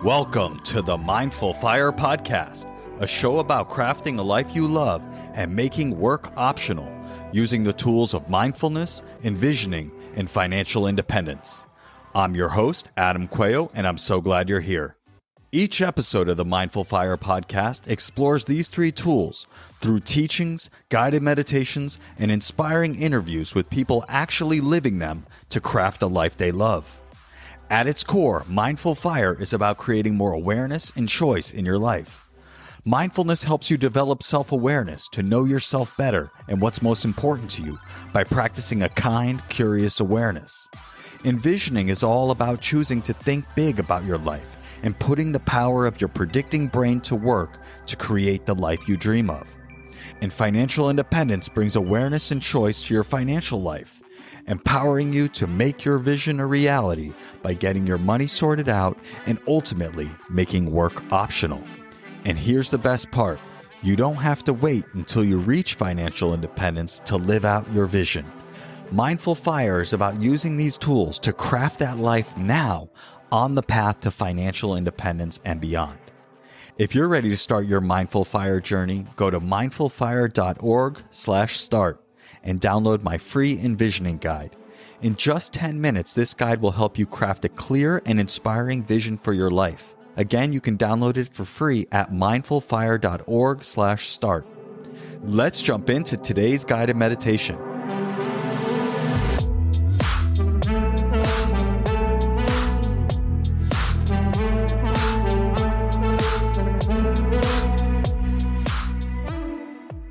Welcome to the Mindful Fire Podcast, a show about crafting a life you love and making work optional, using the tools of mindfulness, envisioning, and financial independence. I'm your host, Adam Coelho, and I'm so glad you're here. Each episode of the Mindful Fire Podcast explores these three tools through teachings, guided meditations, and inspiring interviews with people actually living them to craft a life they love. At its core, Mindful Fire is about creating more awareness and choice in your life. Mindfulness helps you develop self-awareness to know yourself better and what's most important to you by practicing a kind, curious awareness. Envisioning is all about choosing to think big about your life and putting the power of your predicting brain to work to create the life you dream of. And financial independence brings awareness and choice to your financial life, empowering you to make your vision a reality by getting your money sorted out and ultimately making work optional. And here's the best part. You don't have to wait until you reach financial independence to live out your vision. Mindful Fire is about using these tools to craft that life now on the path to financial independence and beyond. If you're ready to start your Mindful Fire journey, go to mindfulfire.org/start and download my free envisioning guide. In just 10 minutes, this guide will help you craft a clear and inspiring vision for your life. Again, you can download it for free at mindfulfire.org/start. Let's jump into today's guided meditation.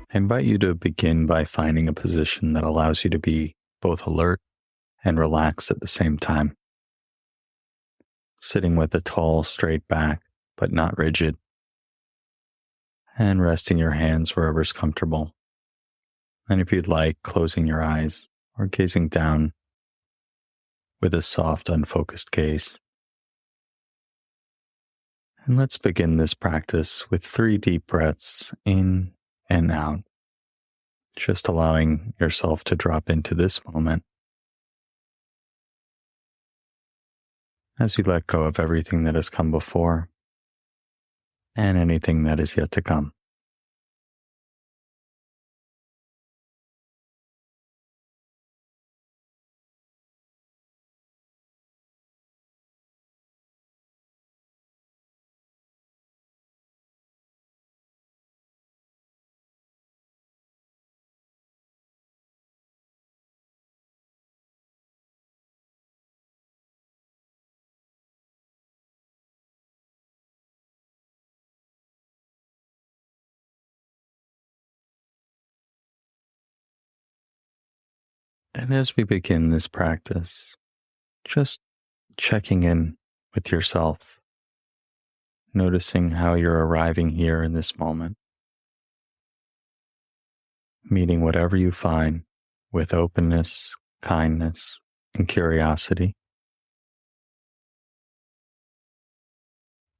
I invite you to begin by finding a position that allows you to be both alert and relaxed at the same time. Sitting with a tall, straight back, but not rigid, and resting your hands wherever's comfortable. And if you'd like, closing your eyes or gazing down with a soft, unfocused gaze. And let's begin this practice with 3 deep breaths in and out, just allowing yourself to drop into this moment as you let go of everything that has come before and anything that is yet to come. And as we begin this practice, just checking in with yourself, noticing how you're arriving here in this moment, meeting whatever you find with openness, kindness, and curiosity.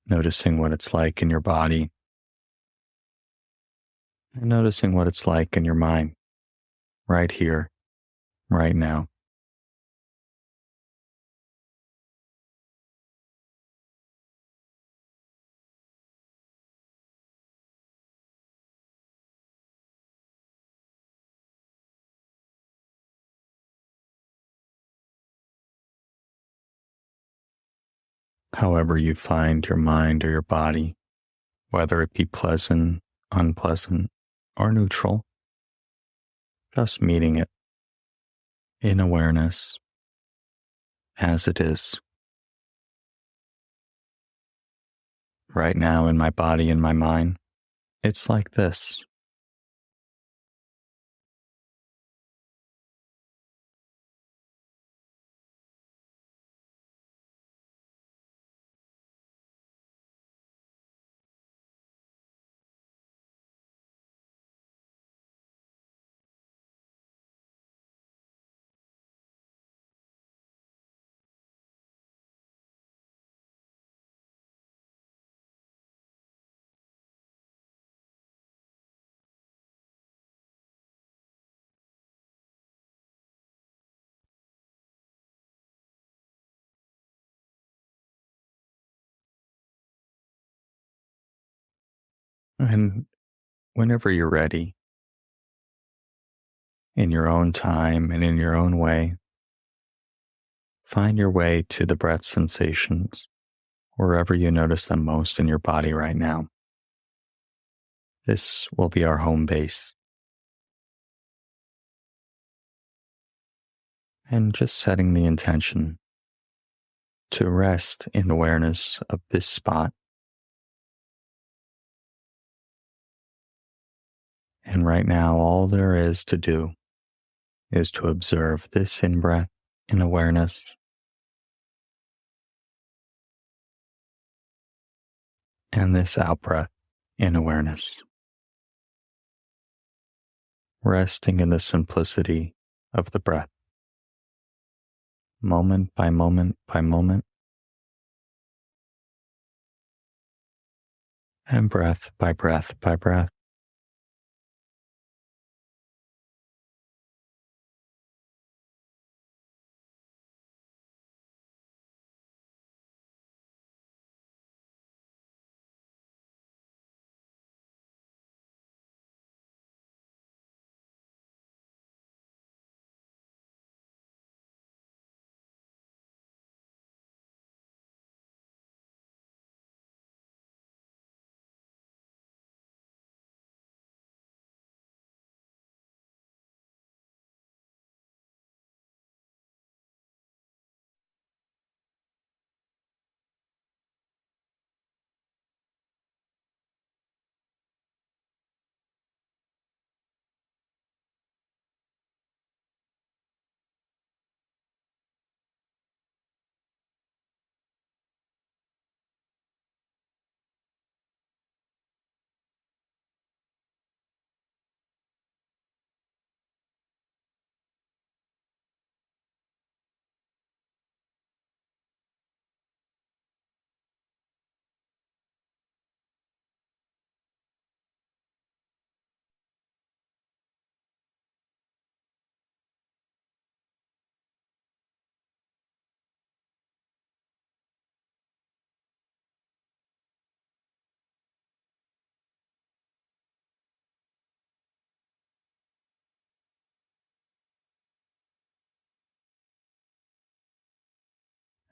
Noticing what it's like in your body, and noticing what it's like in your mind, right here, right now. However you find your mind or your body, whether it be pleasant, unpleasant, or neutral, just meeting it in awareness as it is. Right now in my body and my mind, it's like this. And whenever you're ready, in your own time and in your own way, find your way to the breath sensations wherever you notice them most in your body right now. This will be our home base. And just setting the intention to rest in awareness of this spot. And right now, all there is to do is to observe this in-breath in awareness and this out-breath in awareness. Resting in the simplicity of the breath, moment by moment by moment, and breath by breath by breath.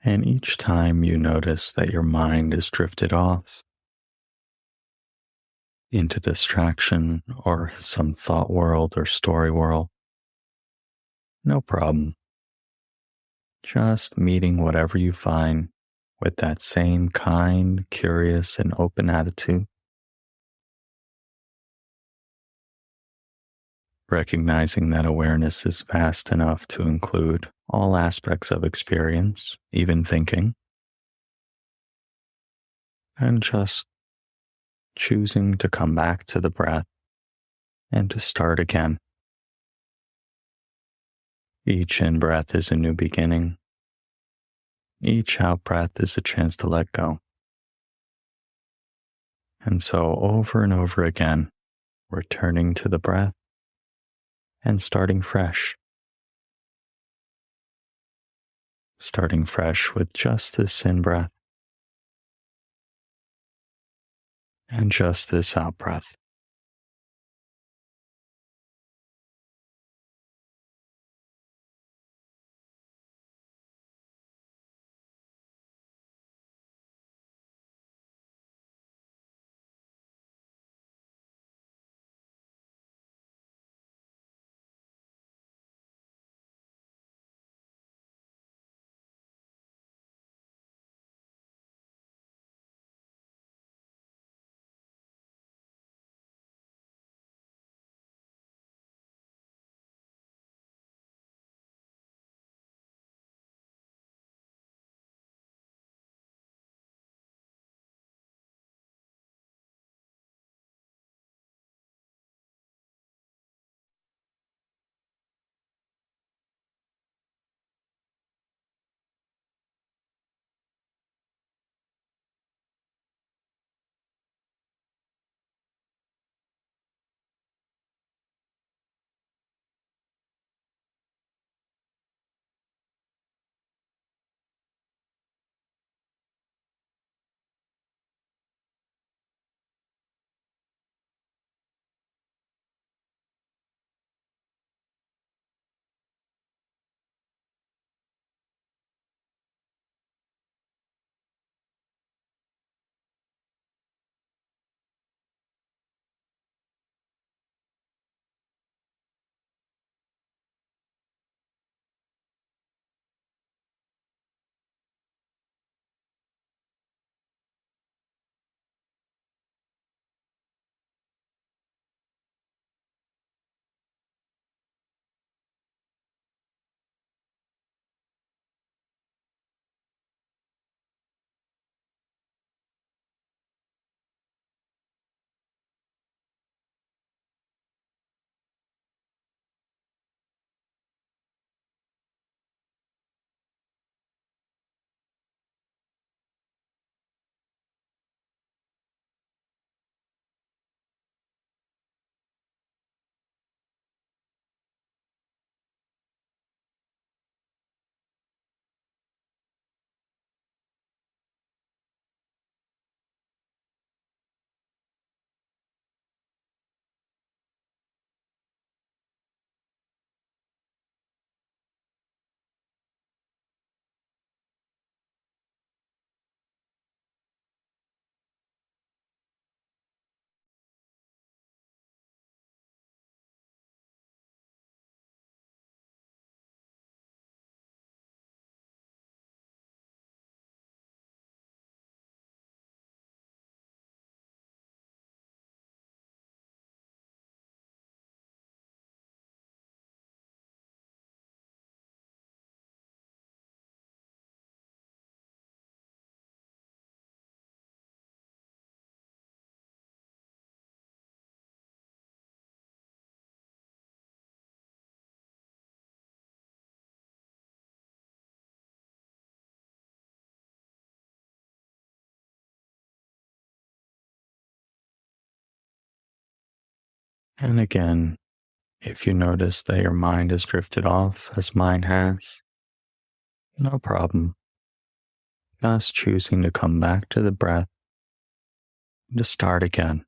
And each time you notice that your mind is drifted off into distraction or some thought world or story world, no problem. Just meeting whatever you find with that same kind, curious, and open attitude. Recognizing that awareness is vast enough to include all aspects of experience, even thinking, and just choosing to come back to the breath and to start again. Each in-breath is a new beginning. Each out-breath is a chance to let go. And so over and over again, returning to the breath and starting fresh. Starting fresh with just this in-breath and just this out-breath. And again, if you notice that your mind has drifted off, as mine has, no problem. Just choosing to come back to the breath and to start again.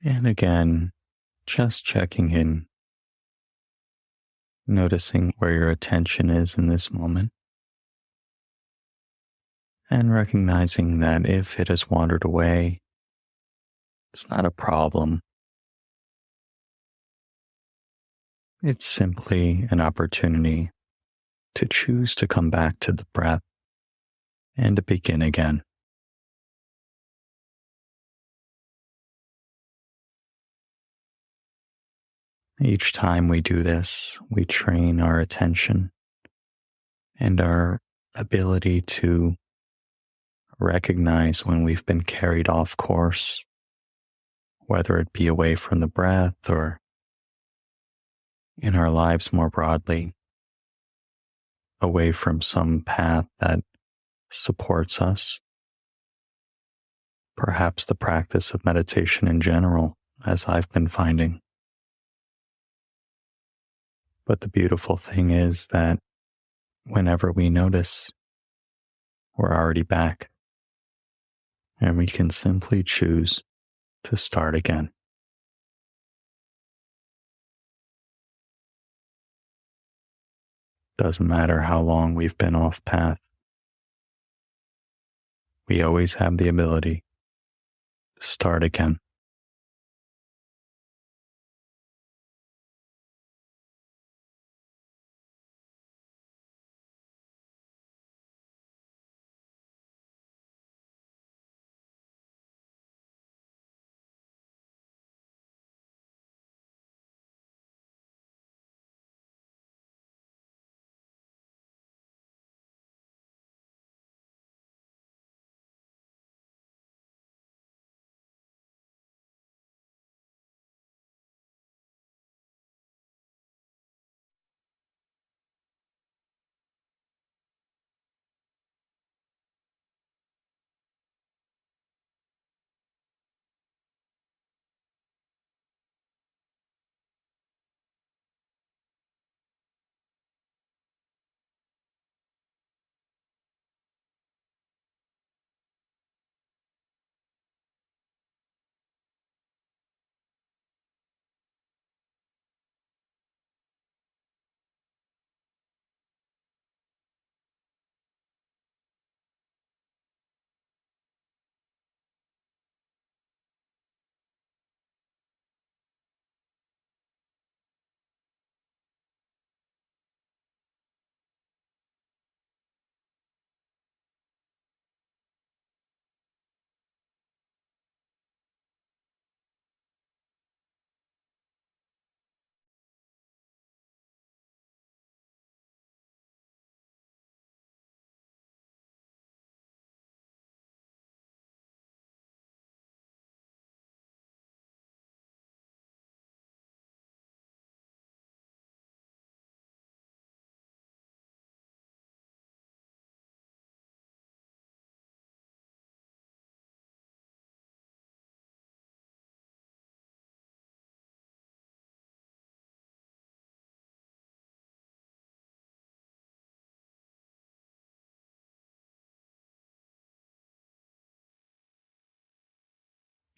And again, just checking in, noticing where your attention is in this moment, and recognizing that if it has wandered away, it's not a problem. It's simply an opportunity to choose to come back to the breath and to begin again. Each time we do this, we train our attention and our ability to recognize when we've been carried off course, whether it be away from the breath or in our lives more broadly, away from some path that supports us, perhaps the practice of meditation in general, as I've been finding. But the beautiful thing is that whenever we notice, we're already back, and we can simply choose to start again. Doesn't matter how long we've been off path, we always have the ability to start again.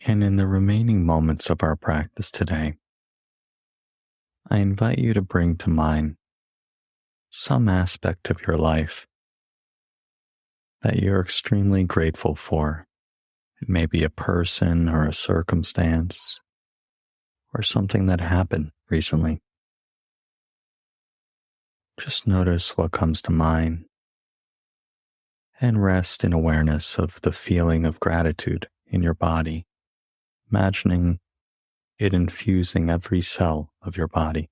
And in the remaining moments of our practice today, I invite you to bring to mind some aspect of your life that you're extremely grateful for. It may be a person or a circumstance or something that happened recently. Just notice what comes to mind and rest in awareness of the feeling of gratitude in your body, imagining it infusing every cell of your body.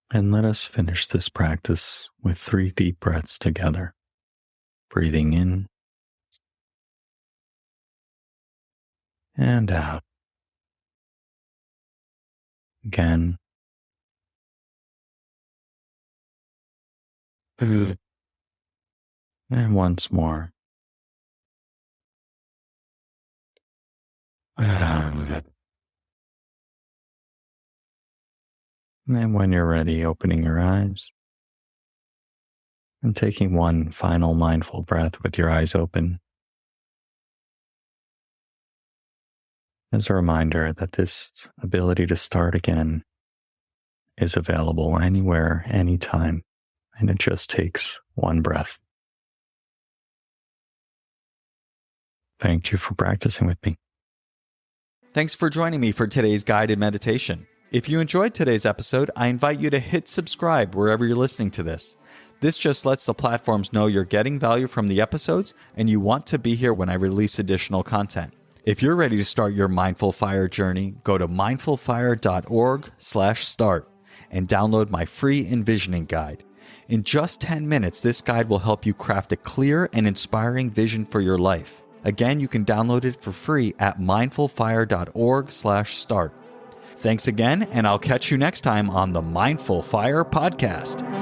And let us finish this practice with 3 deep breaths together, breathing in and out. Again, and once more. And when you're ready, opening your eyes and taking one final mindful breath with your eyes open. As a reminder that this ability to start again is available anywhere, anytime, and it just takes one breath. Thank you for practicing with me. Thanks for joining me for today's guided meditation. If you enjoyed today's episode, I invite you to hit subscribe wherever you're listening to this. This just lets the platforms know you're getting value from the episodes and you want to be here when I release additional content. If you're ready to start your Mindful Fire journey, go to mindfulfire.org/start and download my free envisioning guide. In just 10 minutes, this guide will help you craft a clear and inspiring vision for your life. Again, you can download it for free at mindfulfire.org/start. Thanks again, and I'll catch you next time on the Mindful Fire Podcast.